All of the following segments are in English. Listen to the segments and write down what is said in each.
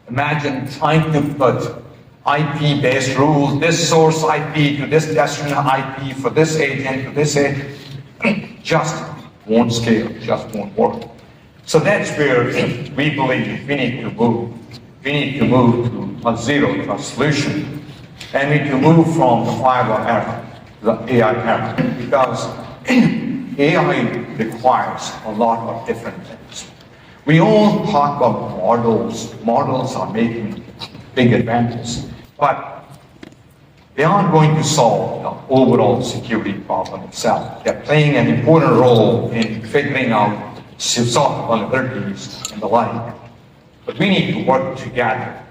Imagine trying to put IP-based rules, this source IP to this destination IP for this agent to this agent. Just won't scale, just won't work. So that's where we believe we need to move. We need to move to a zero trust solution. And we need to move from the firewall era to the AI era. Because AI requires a lot of different things. We all talk about models. Models are making big advances. But they aren't going to solve the overall security problem itself. They're playing an important role in figuring out soft vulnerabilities and the like. But we need to work together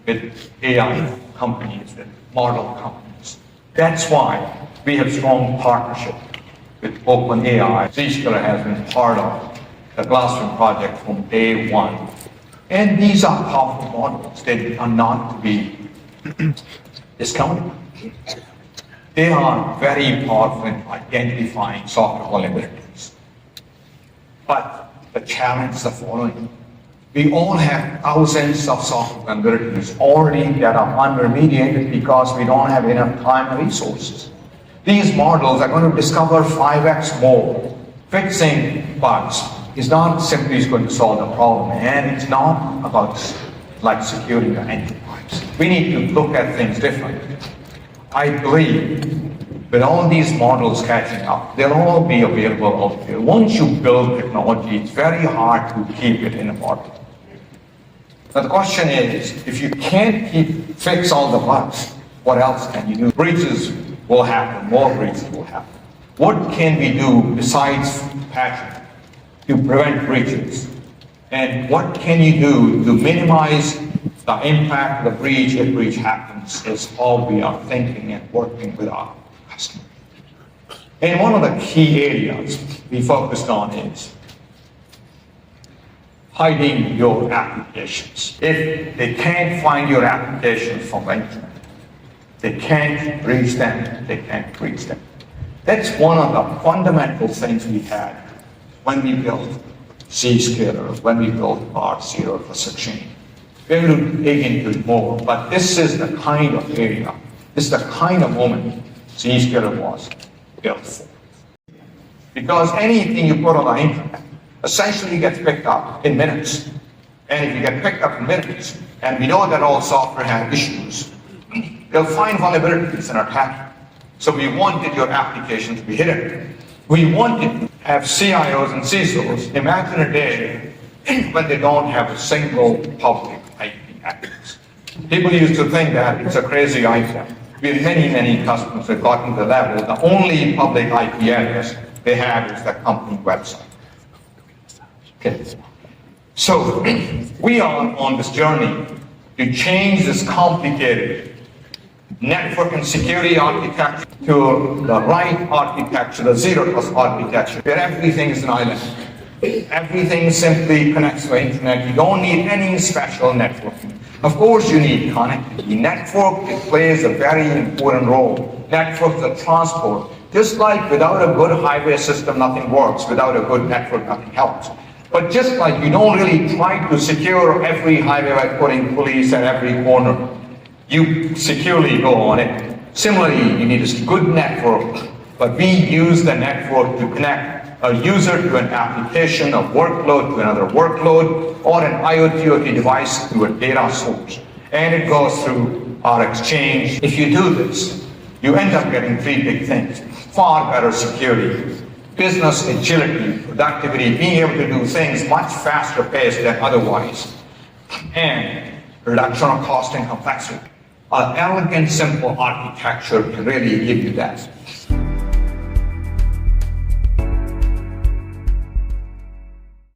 with AI companies, with model companies. That's why we have strong partnership with OpenAI. Zscaler has been part of the Glasswing project from day one. And these are powerful models. They are not to be discounted. They are very powerful in identifying software vulnerabilities. But the challenge is the following. We all have thousands of software vulnerabilities already that are unremediated because we don't have enough time and resources. These models are going to discover 5x more. Fixing bugs is not simply going to solve the problem, and it's not about like securing the enterprise. We need to look at things differently. I believe with all these models catching up, they'll all be available out there. Once you build technology, it's very hard to keep it in a model. Now the question is, if you can't fix all the bugs, what else can you do? Breaches will happen, more breaches will happen. What can we do besides patching to prevent breaches? And what can you do to minimize the impact of the breach if breach happens is how we are thinking and working with our customers. And one of the key areas we focused on is hiding your applications. If they can't find your applications from the internet, they can't reach them, they can't reach them. That's one of the fundamental things we had when we built Zscaler, when we built our Zero Trust Exchange. We're going to dig into it more, but this is the kind of area, this is the kind of moment Zscaler was built for. Because anything you put on the internet essentially gets picked up in minutes. And if you get picked up in minutes, and we know that all software has issues, they'll find vulnerabilities and attack. So we wanted your application to be hidden. We wanted to have CIOs and CISOs imagine a day when they don't have a single public IP address. People used to think that it's a crazy idea. We have many customers that got to the level, the only public IP address they have is the company website. Okay. So we are on this journey to change this complicated network and security architecture to the right architecture, the zero trust architecture, where everything is an island. Everything simply connects to the internet. You don't need any special networking. Of course, you need connectivity. Network, it plays a very important role. Network, the transport. Just like without a good highway system, nothing works. Without a good network, nothing helps. But just like you don't really try to secure every highway by putting police at every corner, you securely go on it. Similarly, you need a good network, but we use the network to connect a user to an application, a workload to another workload, or an IoT device to a data source. And it goes through our exchange. If you do this, you end up getting three big things. Far better security, business agility, productivity, being able to do things much faster paced than otherwise, and reduction of cost and complexity. An elegant, simple architecture can really give you that.